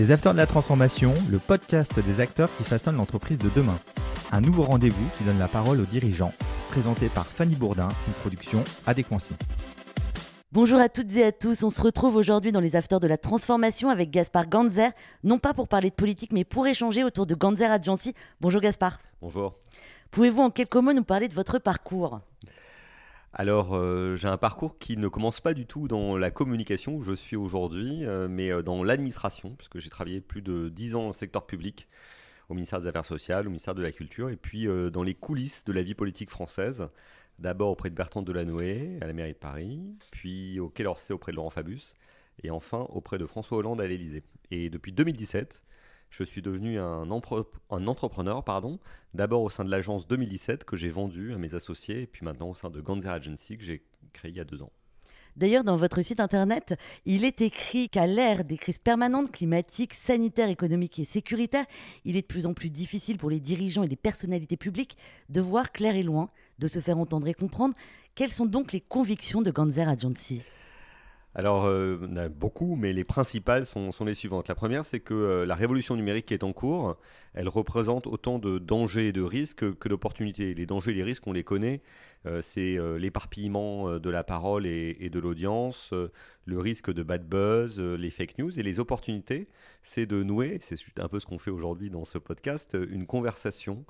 Les Acteurs de la Transformation, le podcast des acteurs qui façonnent l'entreprise de demain. Un nouveau rendez-vous qui donne la parole aux dirigeants, présenté par Fanny Bourdin, une production Adéquancy. Bonjour à toutes et à tous, on se retrouve aujourd'hui dans les Acteurs de la Transformation avec Gaspard Ganzer, non pas pour parler de politique mais pour échanger autour de Ganzer Agency. Bonjour Gaspard. Bonjour. Pouvez-vous en quelques mots nous parler de votre parcours ? Alors, j'ai un parcours qui ne commence pas du tout dans la communication où je suis aujourd'hui, mais dans l'administration, puisque j'ai travaillé plus de 10 ans dans le secteur public, au ministère des Affaires sociales, au ministère de la Culture, et puis dans les coulisses de la vie politique française, d'abord auprès de Bertrand Delanoë, à la mairie de Paris, puis au Quai d'Orsay auprès de Laurent Fabius, et enfin auprès de François Hollande à l'Élysée. Et depuis 2017, je suis devenu un entrepreneur, d'abord au sein de l'agence 2017 que j'ai vendue à mes associés, et puis maintenant au sein de Ganzer Agency que j'ai créé il y a 2 ans. D'ailleurs, dans votre site internet, il est écrit qu'à l'ère des crises permanentes, climatiques, sanitaires, économiques et sécuritaires, il est de plus en plus difficile pour les dirigeants et les personnalités publiques de voir clair et loin, de se faire entendre et comprendre. Quelles sont donc les convictions de Ganzer Agency ? Alors, on a beaucoup, mais les principales sont les suivantes. La première, c'est que la révolution numérique qui est en cours, elle représente autant de dangers et de risques que d'opportunités. Les dangers et les risques, on les connaît. C'est l'éparpillement de la parole et de l'audience, le risque de bad buzz, les fake news. Et les opportunités, c'est de nouer, c'est un peu ce qu'on fait aujourd'hui dans ce podcast, une conversation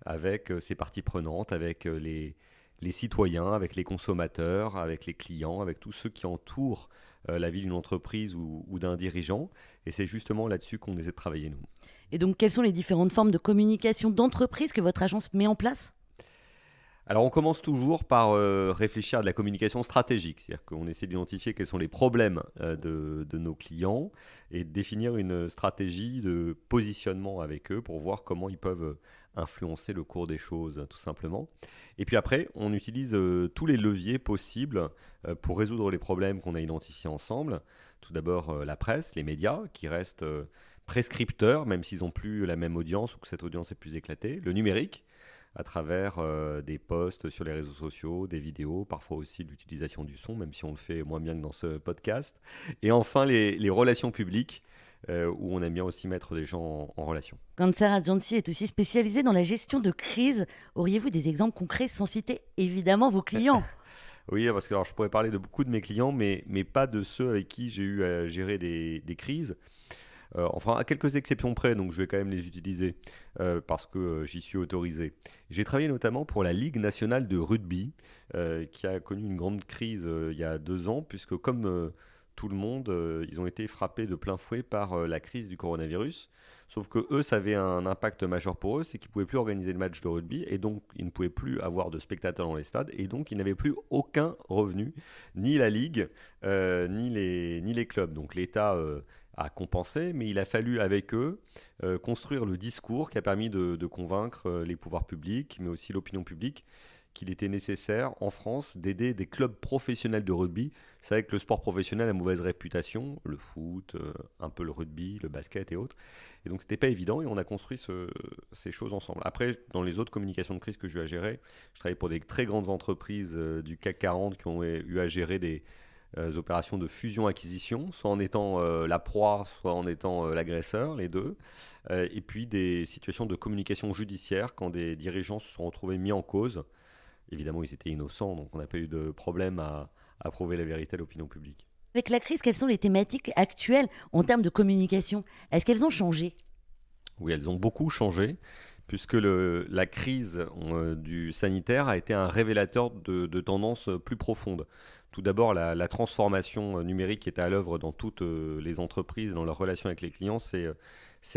avec ces parties prenantes, avec les citoyens, avec les consommateurs, avec les clients, avec tous ceux qui entourent la vie d'une entreprise ou d'un dirigeant. Et c'est justement là-dessus qu'on essaie de travailler, nous. Et donc, quelles sont les différentes formes de communication d'entreprise que votre agence met en place ? Alors, on commence toujours par réfléchir à de la communication stratégique, c'est-à-dire qu'on essaie d'identifier quels sont les problèmes de nos clients et de définir une stratégie de positionnement avec eux pour voir comment ils peuvent influencer le cours des choses, tout simplement. Et puis après, on utilise tous les leviers possibles pour résoudre les problèmes qu'on a identifiés ensemble. Tout d'abord, la presse, les médias, qui restent prescripteurs, même s'ils n'ont plus la même audience ou que cette audience est plus éclatée. Le numérique, à travers des posts sur les réseaux sociaux, des vidéos, parfois aussi l'utilisation du son, même si on le fait moins bien que dans ce podcast. Et enfin, les relations publiques, où on aime bien aussi mettre des gens en relation. Ganzer Agency est aussi spécialisé dans la gestion de crise. Auriez-vous des exemples concrets sans citer évidemment vos clients ? Oui, parce que alors, je pourrais parler de beaucoup de mes clients, mais pas de ceux avec qui j'ai eu à gérer des crises. Enfin, à quelques exceptions près, donc je vais quand même les utiliser parce que j'y suis autorisé. J'ai travaillé notamment pour la Ligue nationale de rugby, qui a connu une grande crise il y a 2 ans, puisque comme tout le monde, ils ont été frappés de plein fouet par la crise du coronavirus. Sauf que eux, ça avait un impact majeur pour eux, c'est qu'ils ne pouvaient plus organiser de match de rugby, et donc ils ne pouvaient plus avoir de spectateurs dans les stades, et donc ils n'avaient plus aucun revenu, ni la Ligue, ni les clubs. Donc l'État a compensé, mais il a fallu avec eux construire le discours qui a permis de convaincre les pouvoirs publics, mais aussi l'opinion publique, qu'il était nécessaire en France d'aider des clubs professionnels de rugby. C'est vrai que le sport professionnel a mauvaise réputation, le foot, un peu le rugby, le basket et autres. Et donc c'était pas évident et on a construit ces choses ensemble. Après, dans les autres communications de crise que j'ai eu à gérer, je travaillais pour des très grandes entreprises du CAC 40 qui ont eu à gérer des opérations de fusion-acquisition, soit en étant la proie, soit en étant l'agresseur, les deux. Et puis des situations de communication judiciaire quand des dirigeants se sont retrouvés mis en cause. Évidemment, ils étaient innocents, donc on n'a pas eu de problème à prouver la vérité à l'opinion publique. Avec la crise, quelles sont les thématiques actuelles en termes de communication ? Est-ce qu'elles ont changé ? Oui, elles ont beaucoup changé, puisque la crise du sanitaire a été un révélateur de tendances plus profondes. Tout d'abord, la transformation numérique qui était à l'œuvre dans toutes les entreprises, dans leurs relations avec les clients, s'est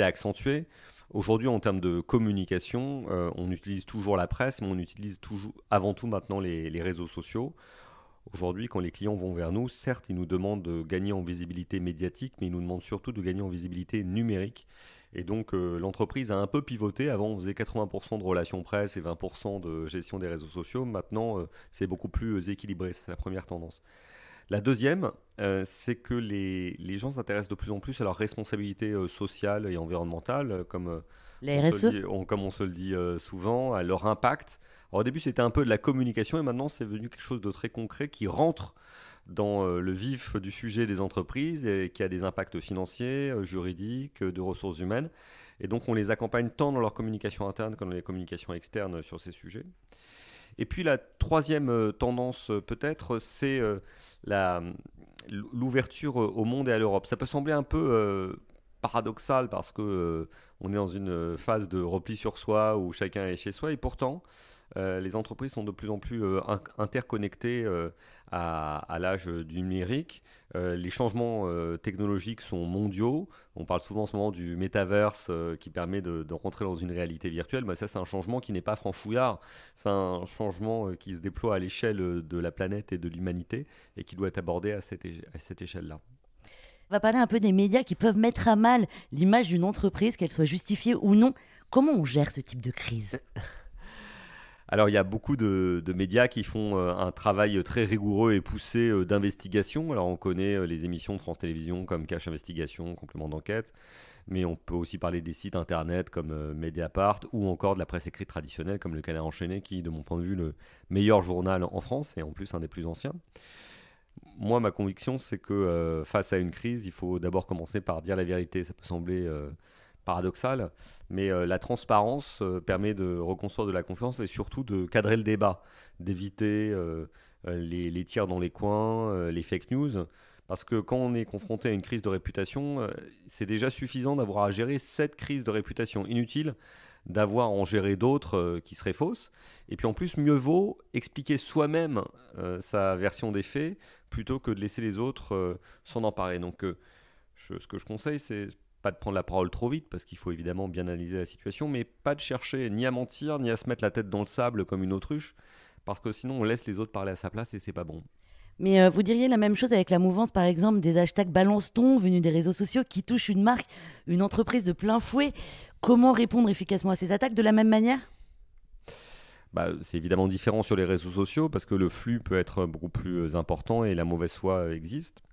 accentuée. Aujourd'hui, en termes de communication, on utilise toujours la presse, mais on utilise avant tout maintenant les réseaux sociaux. Aujourd'hui, quand les clients vont vers nous, certes, ils nous demandent de gagner en visibilité médiatique, mais ils nous demandent surtout de gagner en visibilité numérique. Et donc, l'entreprise a un peu pivoté. Avant, on faisait 80% de relations presse et 20% de gestion des réseaux sociaux. Maintenant, c'est beaucoup plus équilibré. C'est la première tendance. La deuxième, c'est que les gens s'intéressent de plus en plus à leur responsabilité sociale et environnementale, comme La RSE ? comme on se le dit souvent, à leur impact. Alors, au début, c'était un peu de la communication et maintenant, c'est devenu quelque chose de très concret qui rentre dans le vif du sujet des entreprises et qui a des impacts financiers, juridiques, de ressources humaines. Et donc, on les accompagne tant dans leur communication interne que dans les communications externes sur ces sujets. Et puis, la troisième tendance, peut-être, c'est l'ouverture au monde et à l'Europe. Ça peut sembler un peu paradoxal parce que on est dans une phase de repli sur soi où chacun est chez soi. Et pourtant, les entreprises sont de plus en plus interconnectées à l'âge du numérique. Les changements technologiques sont mondiaux. On parle souvent en ce moment du métaverse qui permet de rentrer dans une réalité virtuelle. Mais ça, c'est un changement qui n'est pas franchouillard. C'est un changement qui se déploie à l'échelle de la planète et de l'humanité et qui doit être abordé à cette échelle-là. On va parler un peu des médias qui peuvent mettre à mal l'image d'une entreprise, qu'elle soit justifiée ou non. Comment on gère ce type de crise ? Alors, il y a beaucoup de médias qui font un travail très rigoureux et poussé d'investigation. Alors, on connaît les émissions de France Télévisions comme Cache Investigation, Complément d'enquête, mais on peut aussi parler des sites internet comme Mediapart ou encore de la presse écrite traditionnelle comme Le Canard enchaîné, qui, de mon point de vue, est le meilleur journal en France et en plus un des plus anciens. Moi, ma conviction, c'est que face à une crise, il faut d'abord commencer par dire la vérité. Ça peut sembler paradoxal, mais la transparence permet de reconstruire de la confiance et surtout de cadrer le débat, d'éviter les tirs dans les coins, les fake news. Parce que quand on est confronté à une crise de réputation, c'est déjà suffisant d'avoir à gérer cette crise de réputation. Inutile d'avoir à en gérer d'autres qui seraient fausses. Et puis en plus, mieux vaut expliquer soi-même sa version des faits plutôt que de laisser les autres s'en emparer. Donc ce que je conseille, c'est pas de prendre la parole trop vite, parce qu'il faut évidemment bien analyser la situation, mais pas de chercher ni à mentir, ni à se mettre la tête dans le sable comme une autruche, parce que sinon on laisse les autres parler à sa place et c'est pas bon. Mais vous diriez la même chose avec la mouvance, par exemple, des hashtags balance-ton venus des réseaux sociaux qui touchent une marque, une entreprise de plein fouet. Comment répondre efficacement à ces attaques de la même manière ? C'est évidemment différent sur les réseaux sociaux, parce que le flux peut être beaucoup plus important et la mauvaise foi existe.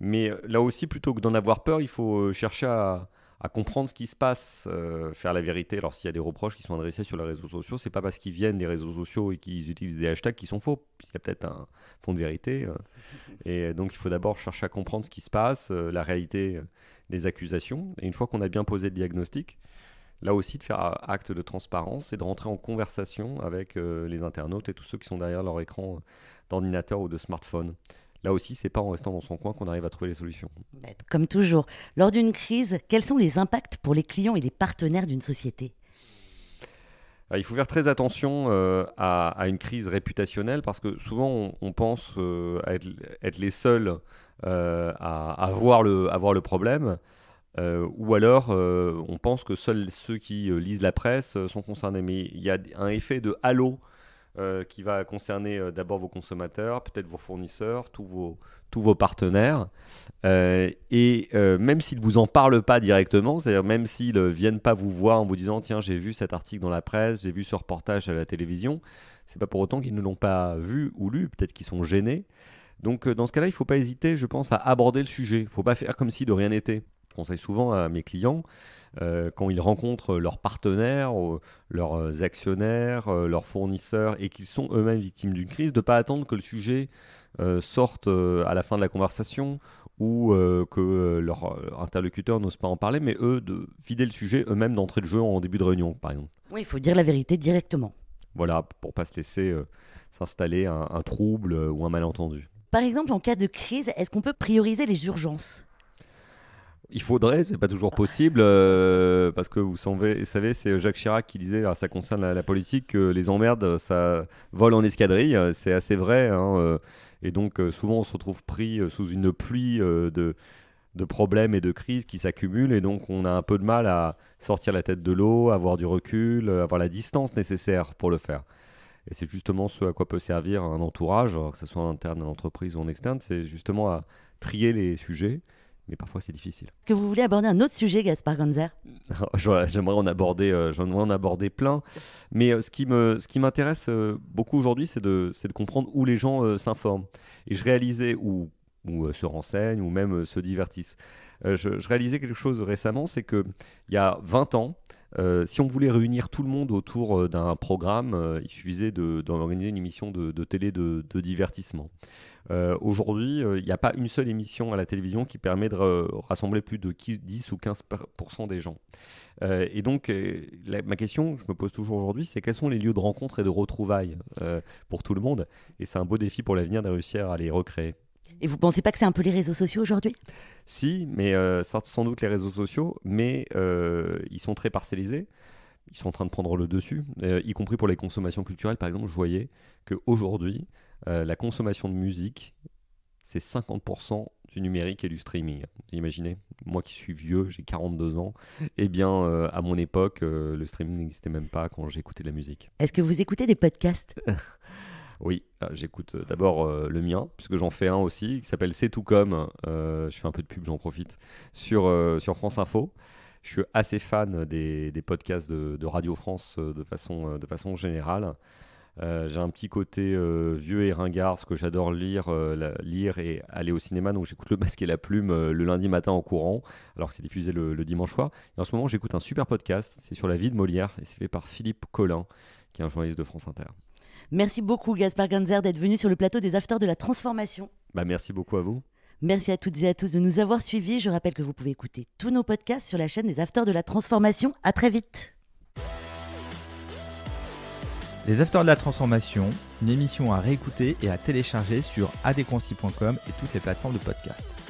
Mais là aussi, plutôt que d'en avoir peur, il faut chercher à comprendre ce qui se passe, faire la vérité. Alors s'il y a des reproches qui sont adressés sur les réseaux sociaux, c'est pas parce qu'ils viennent des réseaux sociaux et qu'ils utilisent des hashtags qui sont faux. Il y a peut-être un fond de vérité. Et donc il faut d'abord chercher à comprendre ce qui se passe, la réalité des accusations. Et une fois qu'on a bien posé le diagnostic, là aussi de faire acte de transparence et de rentrer en conversation avec les internautes et tous ceux qui sont derrière leur écran d'ordinateur ou de smartphone. Là aussi, c'est pas en restant dans son coin qu'on arrive à trouver les solutions. Comme toujours, lors d'une crise, quels sont les impacts pour les clients et les partenaires d'une société ? Il faut faire très attention à une crise réputationnelle, parce que souvent on pense être les seuls à voir le problème, ou alors on pense que seuls ceux qui lisent la presse sont concernés. Mais il y a un effet de halo qui va concerner d'abord vos consommateurs, peut-être vos fournisseurs, tous vos partenaires. Et même s'ils ne vous en parlent pas directement, c'est-à-dire même s'ils ne viennent pas vous voir en vous disant « Tiens, j'ai vu cet article dans la presse, j'ai vu ce reportage à la télévision », c'est pas pour autant qu'ils ne l'ont pas vu ou lu, peut-être qu'ils sont gênés. Donc dans ce cas-là, il ne faut pas hésiter, je pense, à aborder le sujet. Il ne faut pas faire comme si de rien n'était. Je conseille souvent à mes clients, quand ils rencontrent leurs partenaires, leurs actionnaires, leurs fournisseurs, et qu'ils sont eux-mêmes victimes d'une crise, de ne pas attendre que le sujet sorte à la fin de la conversation, ou que leurs interlocuteurs n'osent pas en parler, mais eux, de vider le sujet eux-mêmes d'entrée de jeu en début de réunion, par exemple. Oui, il faut dire la vérité directement. Voilà, pour ne pas se laisser s'installer un trouble ou un malentendu. Par exemple, en cas de crise, est-ce qu'on peut prioriser les urgences ? Il faudrait, c'est pas toujours possible, parce que vous savez, c'est Jacques Chirac qui disait, alors ça concerne la politique, que les emmerdes, ça vole en escadrille. C'est assez vrai, hein, et donc souvent on se retrouve pris sous une pluie de problèmes et de crises qui s'accumulent, et donc on a un peu de mal à sortir la tête de l'eau, avoir du recul, avoir la distance nécessaire pour le faire. Et c'est justement ce à quoi peut servir un entourage, que ce soit en interne à l'entreprise ou en externe, c'est justement à trier les sujets. Mais parfois c'est difficile. Est-ce que vous voulez aborder un autre sujet, Gaspard Ganzer ? J'aimerais en aborder plein. Mais ce qui m'intéresse beaucoup aujourd'hui, c'est de comprendre où les gens s'informent. Et je réalisais, ou se renseignent, ou même se divertissent. Je réalisais quelque chose récemment, c'est qu'il y a 20 ans, si on voulait réunir tout le monde autour d'un programme, il suffisait d'organiser une émission de télé de divertissement. Aujourd'hui, il n'y a pas une seule émission à la télévision qui permet de rassembler plus de 10 ou 15% des gens. Et donc, ma question que je me pose toujours aujourd'hui, c'est quels sont les lieux de rencontre et de retrouvailles pour tout le monde? Et c'est un beau défi pour l'avenir de réussir à les recréer. Et vous pensez pas que c'est un peu les réseaux sociaux aujourd'hui? Si, mais sans doute les réseaux sociaux, mais ils sont très parcellisés. Ils sont en train de prendre le dessus, y compris pour les consommations culturelles. Par exemple, je voyais qu'aujourd'hui, la consommation de musique, c'est 50% du numérique et du streaming. Vous imaginez? Moi qui suis vieux, j'ai 42 ans, eh bien, à mon époque, le streaming n'existait même pas quand j'écoutais de la musique. Est-ce que vous écoutez des podcasts? Oui, j'écoute d'abord le mien, puisque j'en fais un aussi, qui s'appelle C'est tout comme. Je fais un peu de pub, j'en profite, sur France Info. Je suis assez fan des podcasts de Radio France de façon générale. J'ai un petit côté vieux et ringard, ce que j'adore lire et aller au cinéma. Donc j'écoute Le Masque et la Plume le lundi matin en courant, alors que c'est diffusé le dimanche soir. Et en ce moment, j'écoute un super podcast, c'est sur la vie de Molière, et c'est fait par Philippe Collin, qui est un journaliste de France Inter. Merci beaucoup Gaspard Ganzer d'être venu sur le plateau des Afters de la Transformation. Merci beaucoup à vous. Merci à toutes et à tous de nous avoir suivis. Je rappelle que vous pouvez écouter tous nos podcasts sur la chaîne des Afters de la Transformation. À très vite. Les Afters de la Transformation, une émission à réécouter et à télécharger sur adconci.com et toutes les plateformes de podcast.